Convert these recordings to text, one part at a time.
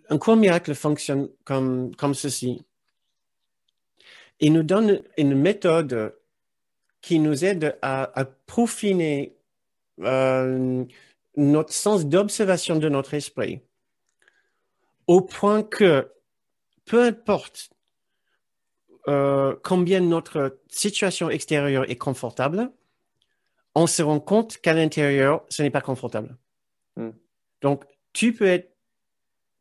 un court miracle fonctionne comme ceci. Il nous donne une méthode qui nous aide à peaufiner notre sens d'observation de notre esprit, au point que peu importe combien notre situation extérieure est confortable, on se rend compte qu'à l'intérieur, ce n'est pas confortable. Mm. Donc, tu peux être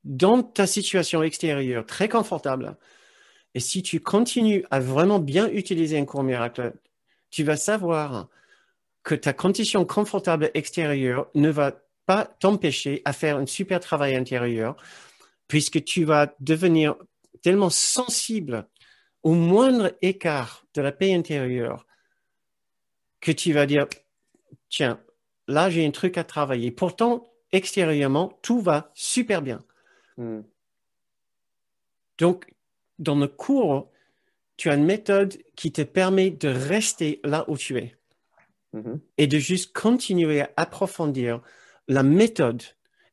dans ta situation extérieure très confortable, et si tu continues à vraiment bien utiliser un court miracle, tu vas savoir que ta condition confortable extérieure ne va pas t'empêcher à faire un super travail intérieur, puisque tu vas devenir tellement sensible au moindre écart de la paix intérieure que tu vas dire, tiens, là j'ai un truc à travailler. Pourtant, extérieurement, tout va super bien. Mm. Donc, dans le cours, tu as une méthode qui te permet de rester là où tu es Mhm. et de juste continuer à approfondir la méthode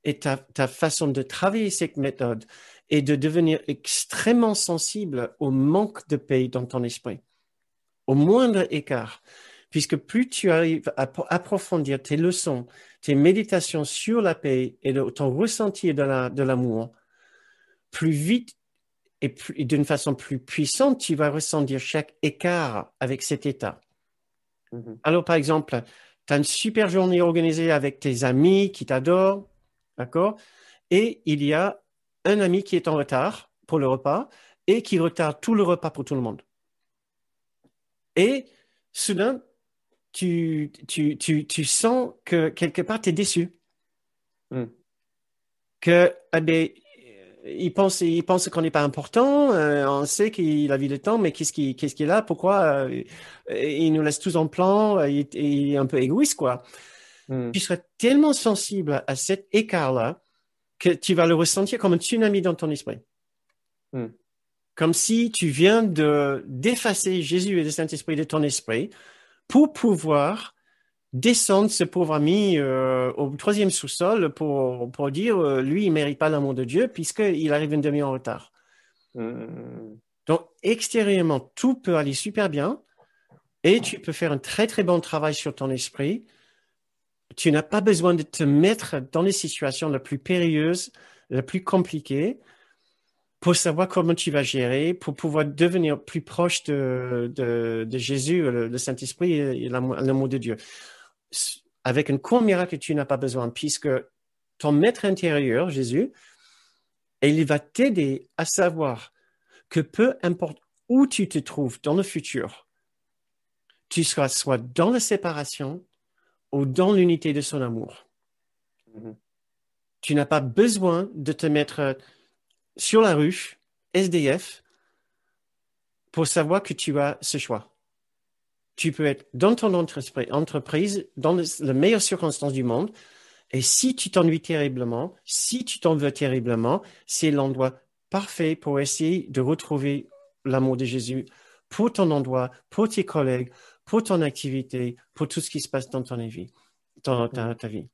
et ta façon de travailler cette méthode et de devenir extrêmement sensible au manque de paix dans ton esprit, au moindre écart. Puisque plus tu arrives à approfondir tes leçons, tes méditations sur la paix et ton ressenti de l'amour, plus vite et d'une façon plus puissante, tu vas ressentir chaque écart avec cet état. Mhm. Alors, par exemple, tu as une super journée organisée avec tes amis qui t'adorent, d'accord? Et il y a un ami qui est en retard pour le repas et qui retarde tout le repas pour tout le monde. Et soudain, tu sens que quelque part, tu es déçu. Mm. Que, eh bien, il pense qu'on n'est pas important, on sait qu'il a vu le temps, mais qu'est-ce qu'il a? Pourquoi il nous laisse tous en plan, il est un peu égoïste, quoi. Mm. Tu seras tellement sensible à cet écart-là que tu vas le ressentir comme un tsunami dans ton esprit. Mm. Comme si tu viens d'effacer Jésus et le Saint-Esprit de ton esprit pour pouvoir descendre ce pauvre ami au troisième sous-sol pour dire lui, il ne mérite pas l'amour de Dieu puisqu'il arrive une demi-heure en retard. Mm. Donc, extérieurement, tout peut aller super bien et tu peux faire un très, très bon travail sur ton esprit. Tu n'as pas besoin de te mettre dans les situations les plus périlleuses, les plus compliquées pour savoir comment tu vas gérer, pour pouvoir devenir plus proche de Jésus, le Saint-Esprit et l'amour de Dieu. Avec un court miracle, tu n'as pas besoin, puisque ton maître intérieur, Jésus, il va t'aider à savoir que peu importe où tu te trouves dans le futur, tu seras soit dans la séparation ou dans l'unité de son amour. Mhm. Tu n'as pas besoin de te mettre sur la rue, SDF, pour savoir que tu as ce choix. Tu peux être dans ton entreprise, dans les meilleures circonstances du monde, et si tu t'ennuies terriblement, si tu t'en veux terriblement, c'est l'endroit parfait pour essayer de retrouver l'amour de Jésus pour ton endroit, pour tes collègues, pour ton activité, pour tout ce qui se passe dans ton vie, dans Mm. ta vie.